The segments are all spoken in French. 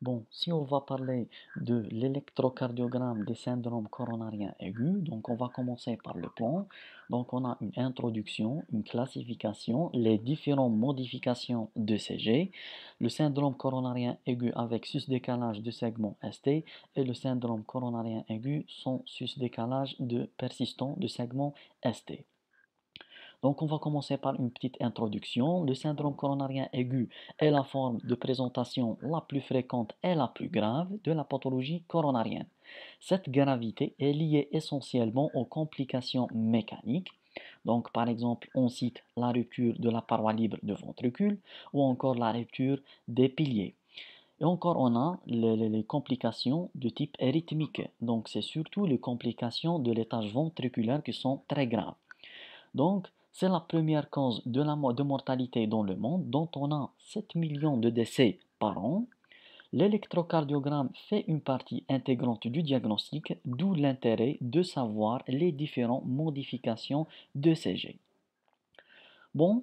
Bon, si on va parler de l'électrocardiogramme des syndromes coronariens aigus, donc on va commencer par le plan. Donc on a une introduction, une classification, les différentes modifications de CG, le syndrome coronarien aigu avec sus-décalage de segment ST et le syndrome coronarien aigu sans sus-décalage de persistant de segment ST. Donc, on va commencer par une petite introduction. Le syndrome coronarien aigu est la forme de présentation la plus fréquente et la plus grave de la pathologie coronarienne. Cette gravité est liée essentiellement aux complications mécaniques. Donc, par exemple, on cite la rupture de la paroi libre de ventricule ou encore la rupture des piliers. Et encore, on a les complications de type rythmique. Donc, c'est surtout les complications de l'étage ventriculaire qui sont très graves. Donc, c'est la première cause de mortalité dans le monde, dont on a 7 millions de décès par an. L'électrocardiogramme fait une partie intégrante du diagnostic, d'où l'intérêt de savoir les différentes modifications de CG. Bon,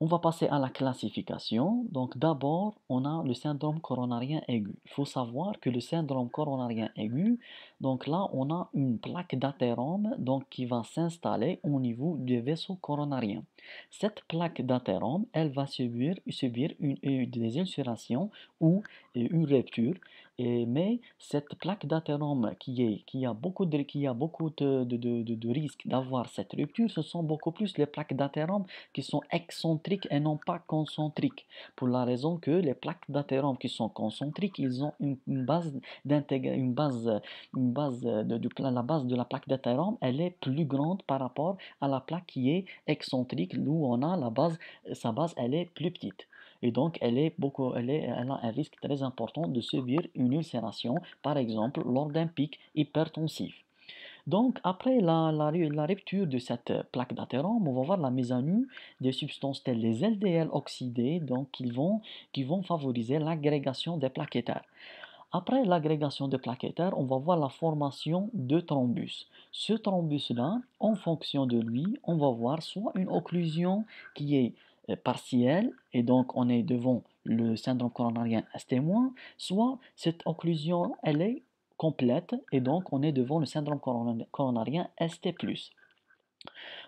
on va passer à la classification. Donc d'abord, on a le syndrome coronarien aigu. Il faut savoir que le syndrome coronarien aigu, donc là, on a une plaque d'athérome donc qui va s'installer au niveau du vaisseau coronarien. Cette plaque d'athérome, elle va subir des ulcérations ou une rupture. Mais cette plaque d'athérome qui a beaucoup de risques d'avoir cette rupture, ce sont beaucoup plus les plaques d'athérome qui sont excentriques et non pas concentriques. Pour la raison que les plaques d'athérome qui sont concentriques, ils ont une base la base de la plaque d'athérome, elle est plus grande par rapport à la plaque qui est excentrique, où on a sa base, elle est plus petite. Et donc, elle a un risque très important de subir une ulcération, par exemple, lors d'un pic hypertensif. Donc, après la rupture de cette plaque d'athérome, on va voir la mise à nu des substances telles les LDL oxydées, donc qui vont favoriser l'agrégation des plaquettaires. Après l'agrégation des plaquettaires, on va voir la formation de thrombus. Ce thrombus-là, en fonction de lui, on va voir soit une occlusion qui est partielle, et donc on est devant le syndrome coronarien ST-, soit cette occlusion, elle est complète, et donc on est devant le syndrome coronarien ST+.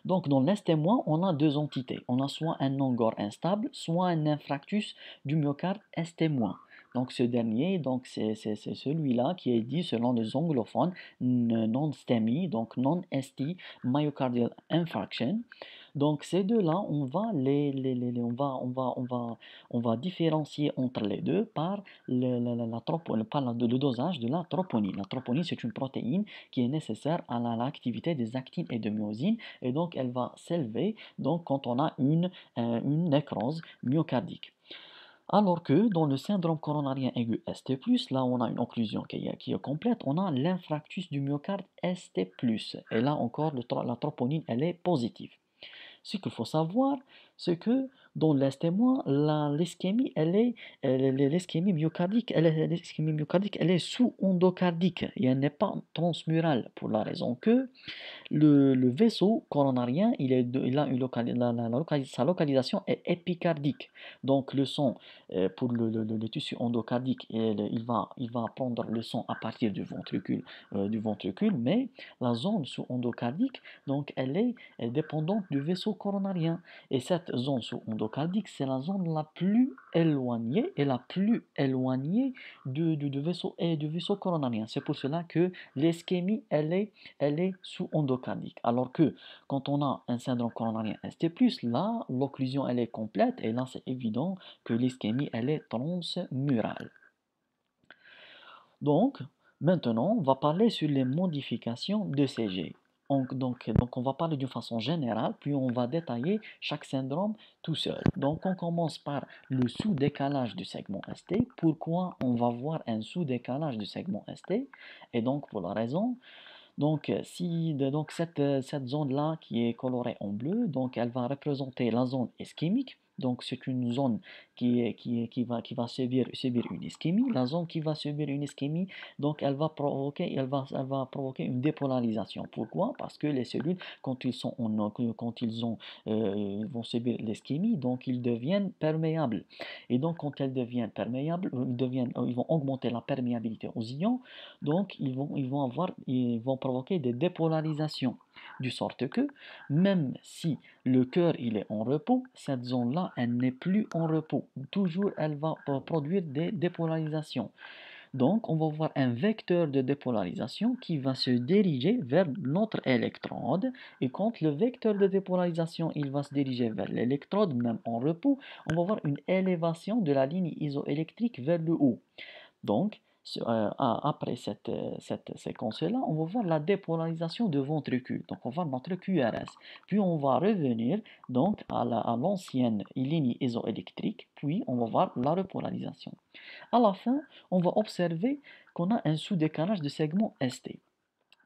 Donc dans l'ST-, on a deux entités. On a soit un non-gore instable, soit un infarctus du myocarde ST-. Donc ce dernier, donc c'est celui-là qui est dit selon les anglophones non-STEMI, donc non-ST myocardial infarction. Donc ces deux-là, on va différencier entre les deux par le dosage de la troponine. La troponine, c'est une protéine qui est nécessaire à l'activité des actines et de myosine, et donc elle va s'élever donc quand on a une nécrose myocardique. Alors que dans le syndrome coronarien aigu ST+, là on a une occlusion qui est complète, on a l'infarctus du myocarde ST+, et là encore la troponine elle est positive. Ce qu'il faut savoir, c'est que dans l'estémoire, l'ischémie, l'ischémie myocardique, elle est sous-endocardique et elle n'est pas transmurale pour la raison que le vaisseau coronarien, il a sa localisation est épicardique. Donc le sang, pour le tissu endocardique, il va prendre le sang à partir du ventricule, mais la zone sous-endocardique, donc elle est dépendante du vaisseau coronarien. Et cette zone sous-endocardique, c'est la zone la plus éloignée et la plus éloignée du vaisseau coronarien. C'est pour cela que l'ischémie, elle est sous-endocardique. Alors que quand on a un syndrome coronarien ST+, là, l'occlusion, elle est complète et là, c'est évident que l'ischémie, elle est transmurale. Donc, maintenant, on va parler sur les modifications de CG. Donc, on va parler d'une façon générale, puis on va détailler chaque syndrome tout seul. Donc, on commence par le sous-décalage du segment ST. Pourquoi on va voir un sous-décalage du segment ST? Et donc, pour la raison, cette zone-là qui est colorée en bleu, donc elle va représenter la zone ischémique. donc c'est une zone qui va subir une ischémie. La zone qui va subir une ischémie, donc elle va provoquer une dépolarisation. Pourquoi? Parce que les cellules, quand ils sont quand ils vont subir l'ischémie, donc ils deviennent perméables. Et donc quand elles deviennent perméables, ils vont augmenter la perméabilité aux ions, donc ils vont provoquer des dépolarisations. Du sorte que même si le cœur il est en repos, cette zone-là, elle n'est plus en repos. Toujours, elle va produire des dépolarisations. Donc, on va voir un vecteur de dépolarisation qui va se diriger vers notre électrode. Et quand le vecteur de dépolarisation il va se diriger vers l'électrode, même en repos, on va voir une élévation de la ligne isoélectrique vers le haut. Donc, après cette séquence-là, on va voir la dépolarisation de ventricule. Donc, on va voir notre QRS. Puis, on va revenir donc à l'ancienne ligne isoélectrique. Puis, on va voir la repolarisation. À la fin, on va observer qu'on a un sous-décalage de segment ST.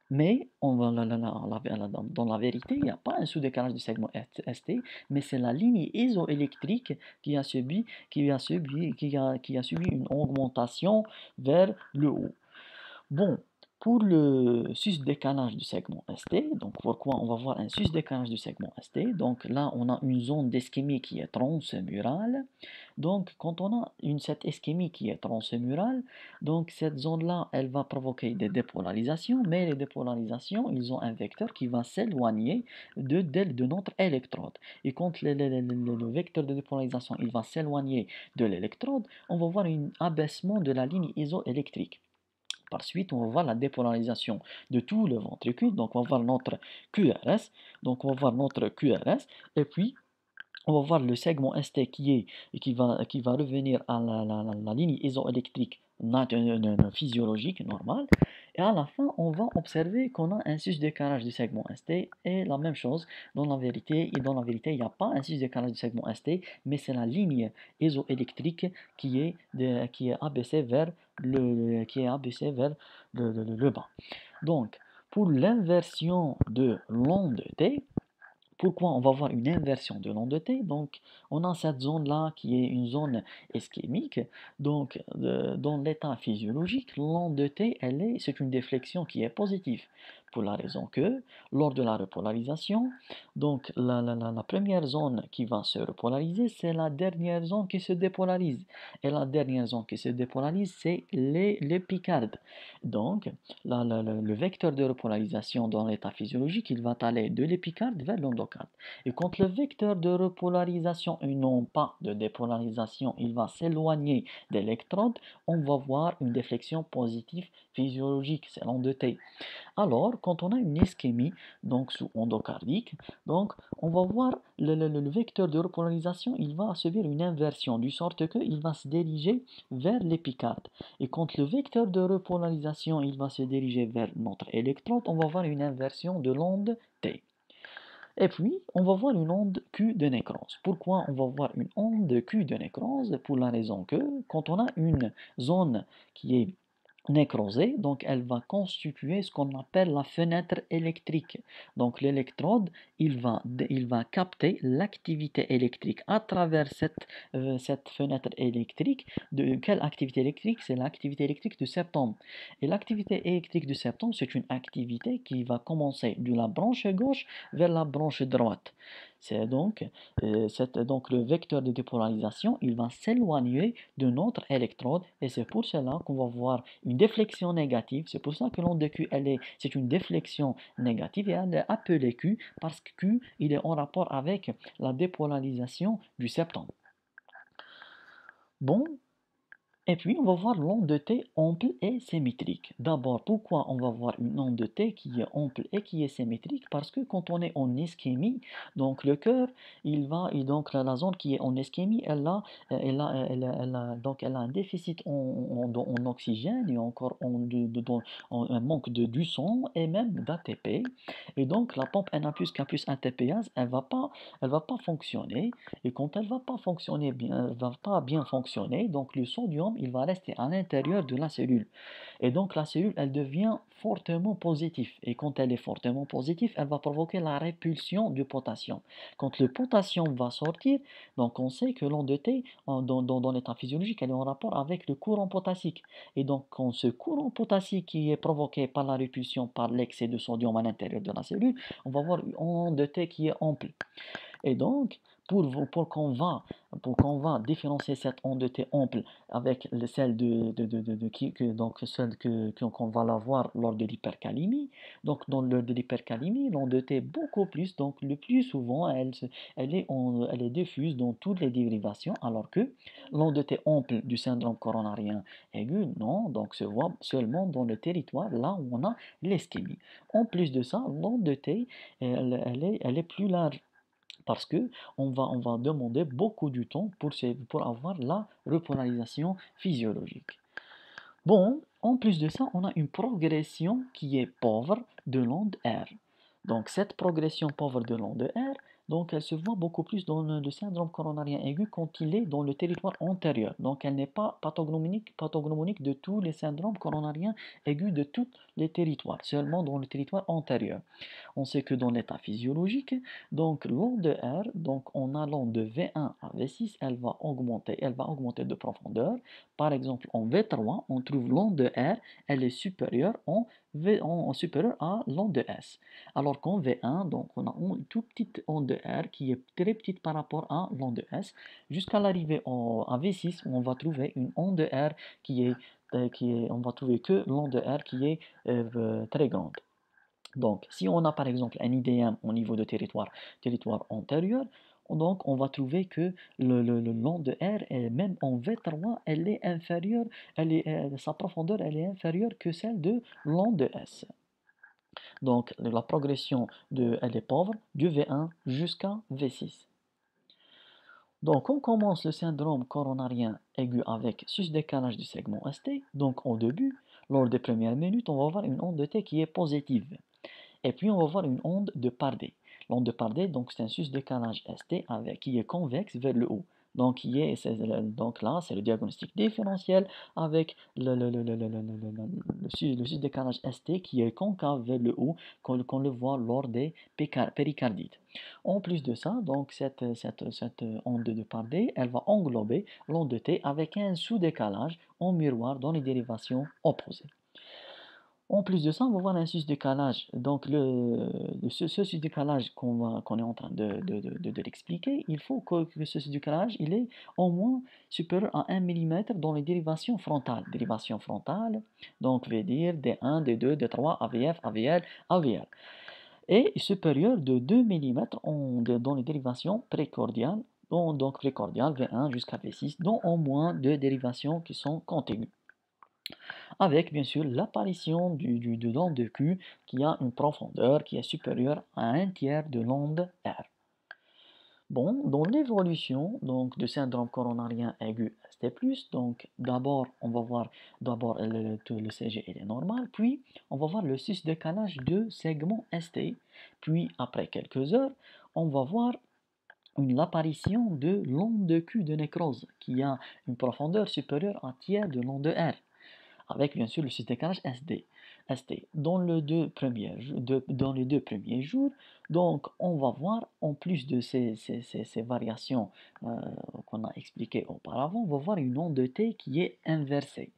Mais dans la vérité, il n'y a pas un sous-décalage du segment ST, mais c'est la ligne isoélectrique qui a subi une augmentation vers le haut. Bon, pour le sus-décalage du segment ST, donc pourquoi on va voir un sus-décalage du segment ST? Donc là, on a une zone d'ischémie qui est transmurale. Donc quand on a cette ischémie qui est transmurale, donc cette zone-là, elle va provoquer des dépolarisations, mais les dépolarisations, ils ont un vecteur qui va s'éloigner de notre électrode. Et quand le vecteur de dépolarisation, il va s'éloigner de l'électrode, on va voir un abaissement de la ligne isoélectrique. Par suite, on va voir la dépolarisation de tout le ventricule. Donc, on va voir notre QRS. Donc, on va voir notre QRS. Et puis, on va voir le segment ST qui va revenir à la ligne isoélectrique physiologique normale. Et à la fin, on va observer qu'on a un sus-décalage du segment ST. Et la même chose dans la vérité. Et dans la vérité, il n'y a pas un sus-décalage du segment ST, mais c'est la ligne isoélectrique qui est abaissée vers le bas. Donc, pour l'inversion de l'onde T, pourquoi on va voir une inversion de l'onde T? Donc, on a cette zone-là qui est une zone ischémique. Donc, dans l'état physiologique, l'onde T, c'est une déflexion qui est positive. Pour la raison que, lors de la repolarisation, donc la première zone qui va se repolariser, c'est la dernière zone qui se dépolarise. Et la dernière zone qui se dépolarise, c'est l'épicarde. Donc, le vecteur de repolarisation dans l'état physiologique, il va aller de l'épicarde vers l'endocarde. Et quand le vecteur de repolarisation et non pas de dépolarisation, il va s'éloigner d'électrode, on va voir une déflexion positive physiologique, c'est l'onde T. Alors, quand on a une ischémie, donc sous endocardique, donc on va voir le vecteur de repolarisation, il va subir une inversion, du sorte qu'il va se diriger vers l'épicarde. Et quand le vecteur de repolarisation, il va se diriger vers notre électrode, on va voir une inversion de l'onde T. Et puis, on va voir une onde Q de nécrose. Pourquoi on va voir une onde Q de nécrose? Pour la raison que, quand on a une zone qui est nécrosée, donc elle va constituer ce qu'on appelle la fenêtre électrique. Donc l'électrode, il va capter l'activité électrique à travers cette fenêtre électrique. De quelle activité électrique? C'est l'activité électrique du septum. Et l'activité électrique du septum, c'est une activité qui va commencer de la branche gauche vers la branche droite. C'est donc le vecteur de dépolarisation, il va s'éloigner de notre électrode et c'est pour cela qu'on va voir une déflexion négative. C'est pour ça que l'onde Q, c'est une déflexion négative et elle est appelée Q parce que Q, il est en rapport avec la dépolarisation du septum. Bon, et puis, on va voir l'onde T ample et symétrique. D'abord, pourquoi on va voir une onde T qui est ample et qui est symétrique? Parce que quand on est en ischémie, donc le cœur, et donc la zone qui est en ischémie, elle a un déficit en oxygène et encore un manque du sang et même d'ATP. Et donc, la pompe Na+, K+, ATPase, elle va pas fonctionner. Et quand elle va pas fonctionner bien, elle va pas bien fonctionner, donc le sodium, il va rester à l'intérieur de la cellule. Et donc la cellule, elle devient fortement positive. Et quand elle est fortement positive, elle va provoquer la répulsion du potassium. Quand le potassium va sortir, donc on sait que l'onde de T, dans l'état physiologique, elle est en rapport avec le courant potassique. Et donc quand ce courant potassique qui est provoqué par la répulsion, par l'excès de sodium à l'intérieur de la cellule, on va avoir une onde de T qui est ample. Et donc, pour qu'on va différencier cette onde de T ample avec celle donc celle qu'on va l'avoir lors de l'hypercalémie, donc dans de l'hypercalémie, l'onde de T est beaucoup plus, donc le plus souvent, elle est diffuse dans toutes les dérivations, alors que l'onde de T ample du syndrome coronarien aigu, non, donc se voit seulement dans le territoire là où on a l'ischémie. En plus de ça, l'onde de T, elle est plus large parce que on va demander beaucoup de temps pour avoir la repolarisation physiologique. Bon, en plus de ça, on a une progression qui est pauvre de l'onde R. Donc cette progression pauvre de l'onde R, donc elle se voit beaucoup plus dans le syndrome coronarien aigu quand il est dans le territoire antérieur. Donc elle n'est pas pathognomonique de tous les syndromes coronariens aigus de tous les territoires, seulement dans le territoire antérieur. On sait que dans l'état physiologique, donc l'onde R, donc en allant de V1 à V6, elle va augmenter de profondeur. Par exemple, en V3, on trouve l'onde R, elle est supérieure supérieure à l'onde S. Alors qu'en V1, donc on a une toute petite onde R qui est très petite par rapport à l'onde S, jusqu'à l'arrivée à V6 où on va trouver une onde R on va trouver que l'onde R qui est très grande. Donc, si on a par exemple un IDM au niveau de territoire antérieur, donc on va trouver que l'onde R, même en V3, elle est inférieure, sa profondeur elle est inférieure que celle de l'onde S. Donc la progression elle est pauvre du V1 jusqu'à V6. Donc on commence le syndrome coronarien aigu avec sus-décalage du segment ST. Donc au début, lors des premières minutes, on va avoir une onde de T qui est positive. Et puis on va voir une onde de Pardé. L'onde de Pardé, donc c'est un sus-décalage ST qui est convexe vers le haut. Donc, donc là, c'est le diagnostic différentiel avec le sus-décalage ST qui est concave vers le haut, qu'on le voit lors des péricardites. En plus de ça, donc cette onde de Pardé, elle va englober l'onde de T avec un sous-décalage en miroir dans les dérivations opposées. En plus de ça, on va voir un sus-décalage. Donc, ce sus-décalage qu'on est en train de l'expliquer, il faut que ce sus-décalage il est au moins supérieur à 1 mm dans les dérivations frontales. Dérivations frontales, donc veut dire D1, D2, D3, AVF, AVL, AVL. Et supérieur de 2 mm dans les dérivations précordiales, donc précordiales V1 jusqu'à V6, dont au moins deux dérivations qui sont contiguës avec bien sûr l'apparition de l'onde de Q qui a une profondeur qui est supérieure à un tiers de l'onde R. Bon, dans l'évolution donc de syndrome coronarien aigu ST+, donc d'abord on va voir d'abord le CG il est normal, puis on va voir le sus-décalage de segment ST, puis après quelques heures, on va voir l'apparition de l'onde de Q de nécrose qui a une profondeur supérieure à un tiers de l'onde R avec bien sûr le sus-décalage ST. Dans les deux premiers jours, donc on va voir, en plus de ces variations qu'on a expliquées auparavant, on va voir une onde de T qui est inversée.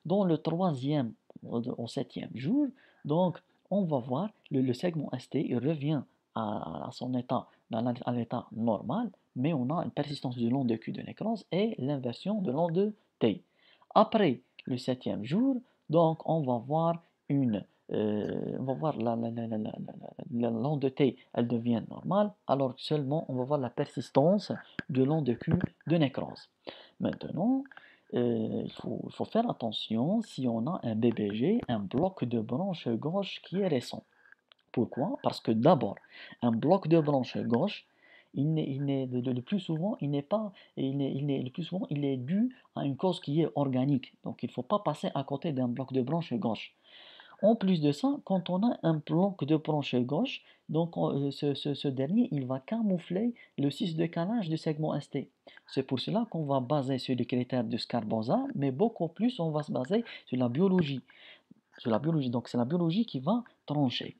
Dans le troisième au septième jour, donc on va voir le segment ST, il revient à son état, à l'état normal, mais on a une persistance de l'onde de Q de nécrose et l'inversion de l'onde de T. Après le septième jour, donc on va voir l'onde de T, elle devient normale, alors seulement on va voir la persistance de l'onde de Q de nécrose. Maintenant, il faut faire attention si on a un BBG, un bloc de branche gauche qui est récent. Pourquoi? Parce que d'abord, un bloc de branche gauche, le plus souvent, le plus souvent, il est dû à une cause qui est organique. Donc, il ne faut pas passer à côté d'un bloc de branche gauche. En plus de ça, quand on a un bloc de branche gauche, donc ce dernier, il va camoufler le 6 de canage du segment ST. C'est pour cela qu'on va baser sur les critères de Scarbosa, mais beaucoup plus on va se baser sur la biologie. Sur la biologie, donc c'est la biologie qui va trancher.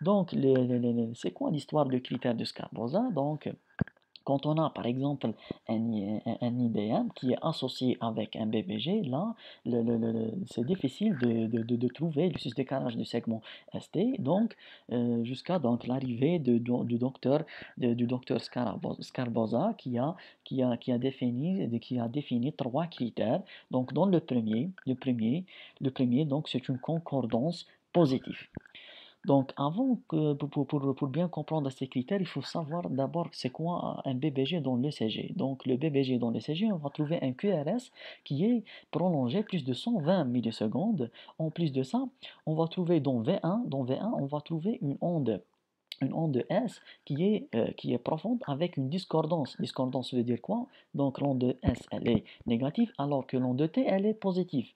Donc, c'est quoi l'histoire de critères de Scarbosa? Donc, quand on a par exemple un IDM qui est associé avec un BBG, là, c'est difficile de trouver le décalage du segment ST, donc jusqu'à donc l'arrivée du docteur Scarbosa qui a défini trois critères. Donc dans le premier donc c'est une concordance positive. Donc, pour bien comprendre ces critères, il faut savoir d'abord c'est quoi un BBG dans l'ECG. Donc, le BBG dans l'ECG, on va trouver un QRS qui est prolongé plus de 120 millisecondes. En plus de ça, on va trouver dans V1, on va trouver une onde S qui est profonde avec une discordance. Discordance veut dire quoi? Donc l'onde S, elle est négative, alors que l'onde T, elle est positive.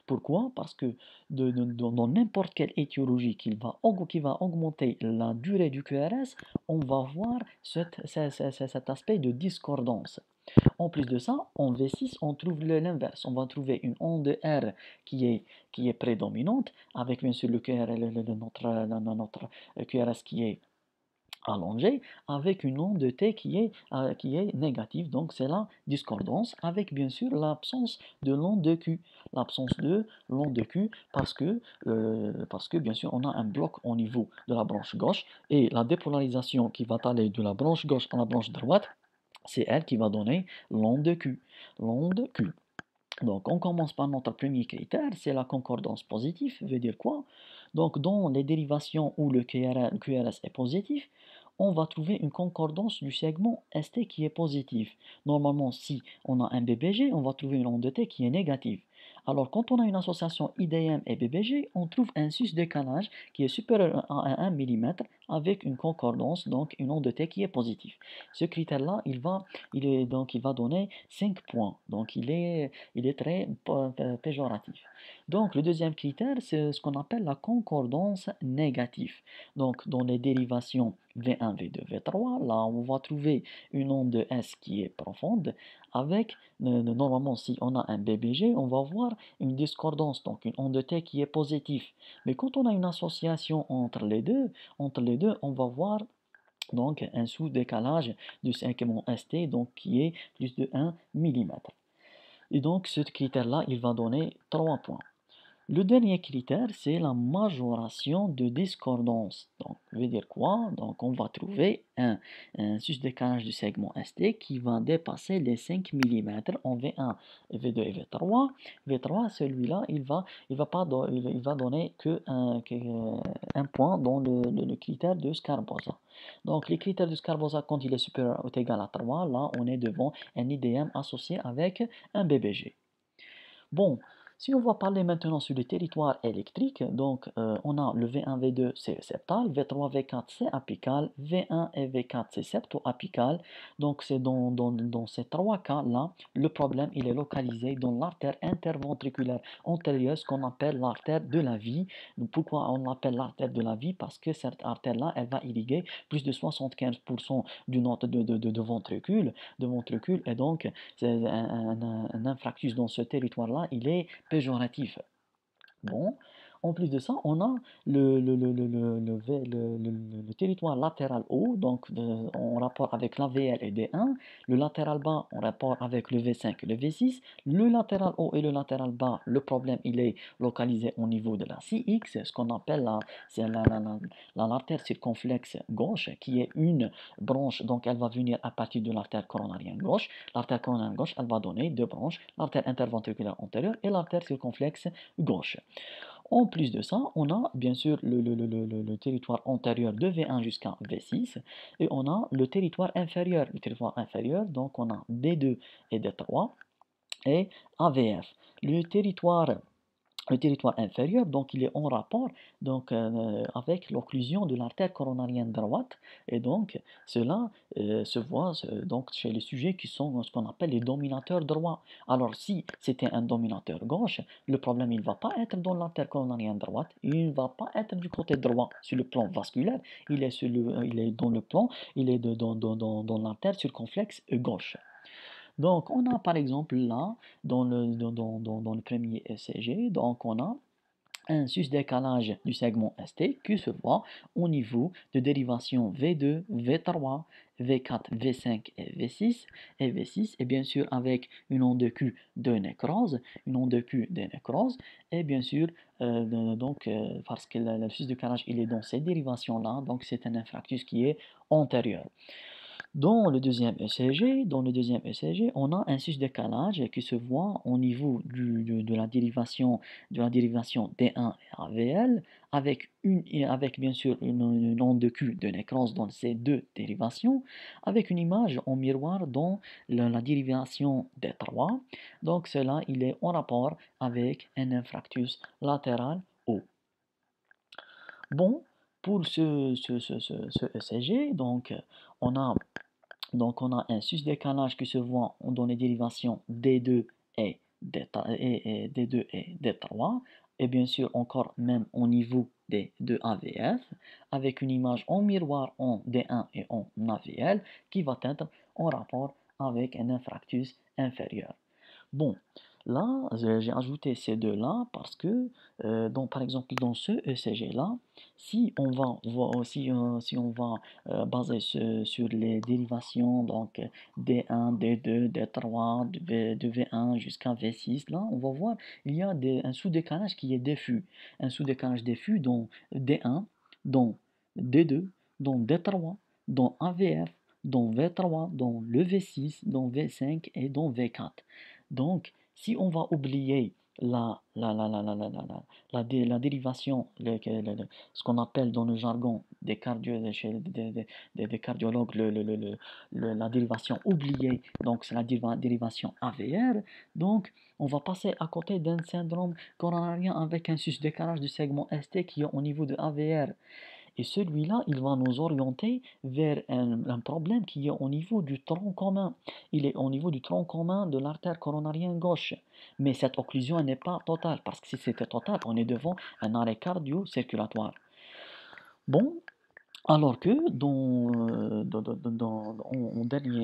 Pourquoi? Parce que dans n'importe quelle étiologie qui va augmenter la durée du QRS, on va voir cet aspect de discordance. En plus de ça, en V6, on trouve l'inverse. On va trouver une onde R qui est prédominante, avec bien sûr le QRS, notre QRS qui est allongé avec une onde T qui est négative, donc c'est la discordance, avec bien sûr l'absence de l'onde Q. L'absence de l'onde Q parce que bien sûr on a un bloc au niveau de la branche gauche et la dépolarisation qui va aller de la branche gauche à la branche droite, c'est elle qui va donner l'onde Q. L'onde Q. Donc on commence par notre premier critère, c'est la concordance positive, veut dire quoi? Donc dans les dérivations où le QRS est positif, on va trouver une concordance du segment ST qui est positif. Normalement, si on a un BBG, on va trouver une onde T qui est négative. Alors quand on a une association IDM et BBG, on trouve un sus-décalage qui est supérieur à 1 mm avec une concordance, donc une onde T qui est positive. Ce critère-là, il va donner 5 points. Donc il est très péjoratif. Donc le deuxième critère, c'est ce qu'on appelle la concordance négative. Donc dans les dérivations V1, V2, V3, là on va trouver une onde S qui est profonde avec, normalement si on a un BBG, on va voir une discordance, donc une onde T qui est positive. Mais quand on a une association entre les deux, on va voir donc un sous-décalage du segment ST donc qui est plus de 1 mm. Et donc, ce critère-là, il va donner 3 points. Le dernier critère, c'est la majoration de discordance. Donc, ça veut dire quoi? Donc, on va trouver un sus-décalage du segment ST qui va dépasser les 5 mm en V1, V2 et V3. V3, celui-là, il va donner un point dans le critère de Scarbosa. Donc, les critères de Scarbosa, quand il est supérieur ou égal à 3, là, on est devant un IDM associé avec un BBG. Bon, si on va parler maintenant sur les territoires électriques, donc on a le V1, V2 c'est septal, V3, V4 c'est apical, V1 et V4 c'est septo-apical. Donc c'est dans ces trois cas-là, le problème il est localisé dans l'artère interventriculaire antérieure, ce qu'on appelle l'artère de la vie. Pourquoi on l'appelle l'artère de la vie? Parce que cette artère-là, elle va irriguer plus de 75% du nombre de ventricule, et donc c'est un infarctus dans ce territoire-là, il est péjoratif. Bon, en plus de ça, on a le territoire latéral haut, donc en rapport avec l'AVL et D1, le latéral bas en rapport avec le V5 et le V6, le latéral haut et le latéral bas, le problème il est localisé au niveau de la CX, ce qu'on appelle l'artère circonflexe gauche, qui est une branche, donc elle va venir à partir de l'artère coronarienne gauche. L'artère coronarienne gauche, elle va donner deux branches, l'artère interventriculaire antérieure et l'artère circonflexe gauche. En plus de ça, on a bien sûr le territoire antérieur de V1 jusqu'à V6 et on a le territoire inférieur. Le territoire inférieur, donc on a D2 et D3 et AVF. Le territoire le territoire inférieur, donc il est en rapport donc, avec l'occlusion de l'artère coronarienne droite et donc cela se voit donc chez les sujets qui sont ce qu'on appelle les dominateurs droits. Alors si c'était un dominateur gauche, le problème il va pas être dans l'artère coronarienne droite, il va pas être du côté droit sur le plan vasculaire, il est dans le plan, il est dans l'artère circonflexe gauche. Donc, on a par exemple là, dans le premier ECG, donc on a un sus-décalage du segment ST qui se voit au niveau de dérivation V2, V3, V4, V5 et V6. Et V6 est bien sûr avec une onde Q de nécrose, une onde Q de nécrose, et bien sûr, parce que le sus-décalage il est dans cette dérivation-là, donc c'est un infarctus qui est antérieur. Dans le deuxième ECG, on a un sus-décalage qui se voit au niveau de la dérivation D1 et AVL, avec bien sûr une onde de Q de nécrose dans ces deux dérivations, avec une image en miroir dans la dérivation D3. Donc cela, il est en rapport avec un infarctus latéral haut. Bon, pour ce ECG, on a on a un sus-décalage qui se voit dans les dérivations D2 et D2 et D3, et bien sûr encore même au niveau des deux AVF, avec une image en miroir en D1 et en AVL qui va être en rapport avec un infarctus inférieur. Bon, là, j'ai ajouté ces deux-là parce que, par exemple, dans ce ECG-là, si on va baser sur les dérivations, donc D1, D2, D3, de V1 jusqu'à V6, là, on va voir, il y a un sous-décalage qui est diffus. Un sous-décalage diffus dans D1, dans D2, dans D3, dans AVF, dans V3, dans le V6, dans V5 et dans V4. Donc, si on va oublier la dérivation, ce qu'on appelle dans le jargon des cardiologues, la dérivation oubliée, donc c'est la dérivation AVR, donc on va passer à côté d'un syndrome coronarien avec un sus-décalage du segment ST qui est au niveau de AVR. Et celui-là, il va nous orienter vers un problème qui est au niveau du tronc commun. Il est au niveau du tronc commun de l'artère coronarienne gauche. Mais cette occlusion n'est pas totale, parce que si c'était total, on est devant un arrêt cardio-circulatoire. Bon, alors que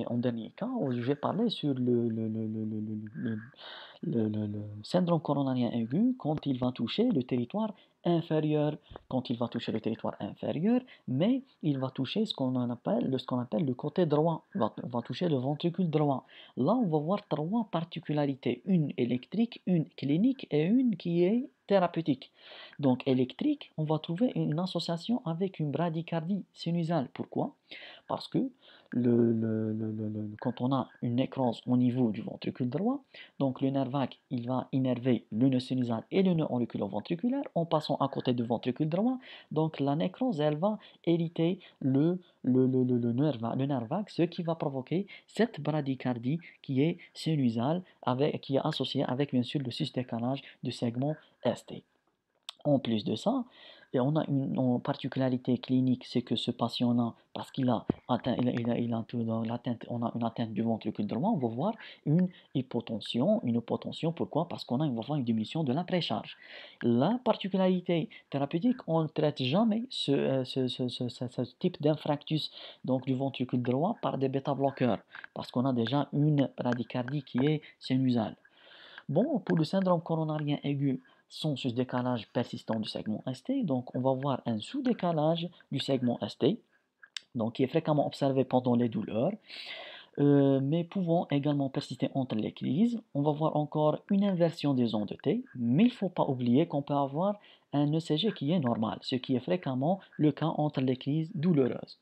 en dernier cas, je vais parler sur le syndrome coronarien aigu quand il va toucher le territoire inférieur, mais il va toucher ce qu'on appelle le côté droit, va toucher le ventricule droit. Là, on va voir trois particularités, une électrique, une clinique et une qui est thérapeutique. Donc électrique, on va trouver une association avec une bradycardie sinusale. Pourquoi? Parce que quand on a une nécrose au niveau du ventricule droit, donc le nerf vague, il va innerver le nœud sinusal et le nœud auriculo-ventriculaire en passant à côté du ventricule droit. Donc la nécrose, elle va hériter le nerf vague, ce qui va provoquer cette bradycardie qui est sinusale, qui est associée avec bien sûr le sus-décalage du segment ST. En plus de ça, et on a une particularité clinique, c'est que ce patient-là, parce qu'il a atteint, il a tout dans l'atteinte, on a une atteinte du ventricule droit, on va voir une hypotension. Une hypotension, pourquoi? Parce on va voir une diminution de la précharge. La particularité thérapeutique, on ne traite jamais ce type d'infarctus donc du ventricule droit par des bêta-bloqueurs, parce qu'on a déjà une bradycardie qui est sinusale. Bon, pour le syndrome coronarien aigu, sans ce décalage persistant du segment ST, donc on va voir un sous-décalage du segment ST, donc qui est fréquemment observé pendant les douleurs, mais pouvant également persister entre les crises. On va voir encore une inversion des ondes T, mais il ne faut pas oublier qu'on peut avoir un ECG qui est normal, ce qui est fréquemment le cas entre les crises douloureuses.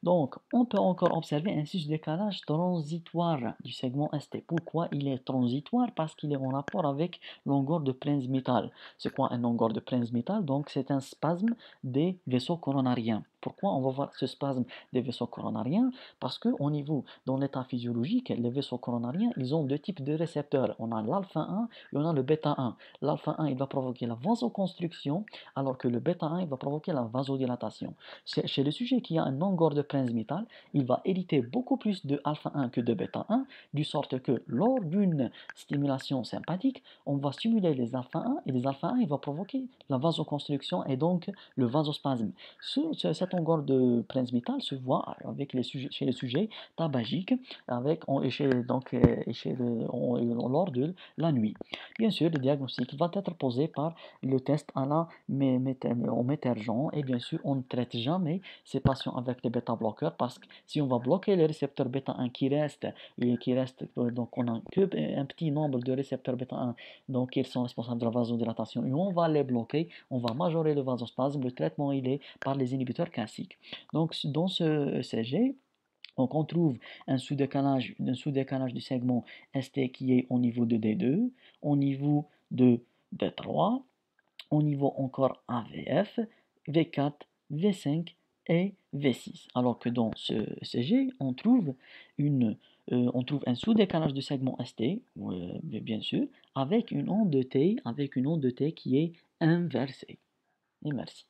Donc, on peut encore observer un sus-décalage transitoire du segment ST. Pourquoi il est transitoire? Parce qu'il est en rapport avec longueur de Prinz-Mittal. C'est quoi un longueur de Prinz-Mittal? Donc, c'est un spasme des vaisseaux coronariens. Pourquoi on va voir ce spasme des vaisseaux coronariens? Parce que au niveau, dans l'état physiologique, les vaisseaux coronariens, ils ont deux types de récepteurs. On a l'alpha 1 et on a le bêta 1. L'alpha 1, il va provoquer la vasoconstriction, alors que le bêta 1, il va provoquer la vasodilatation. Chez le sujet qui a un longueur de Prinzmetal, il va hériter beaucoup plus de alpha 1 que de bêta 1, du sorte que lors d'une stimulation sympathique, on va stimuler les alpha 1 et les alpha 1, il va provoquer la vasoconstriction et donc le vasospasme. Cet longueur de Prinzmetal se voit avec chez les sujets tabagiques lors de la nuit. Bien sûr, le diagnostic va être posé par le test à la au métergent et bien sûr, on ne traite jamais ces patients avec les bêta-bloqueurs parce que si on va bloquer les récepteurs bêta 1 donc on n'a que un petit nombre de récepteurs bêta 1, donc ils sont responsables de la vasodilatation et on va les bloquer, on va majorer le vasospasme, le traitement il est par les inhibiteurs classiques. Donc dans ce ECG, donc on trouve un sous-décalage du segment ST qui est au niveau de D2, au niveau de D3, au niveau encore AVF, V4, V5 et V6. Alors que dans ce ECG, on trouve un sous-décalage du segment ST, bien sûr, avec une onde de T qui est inversée. Et merci.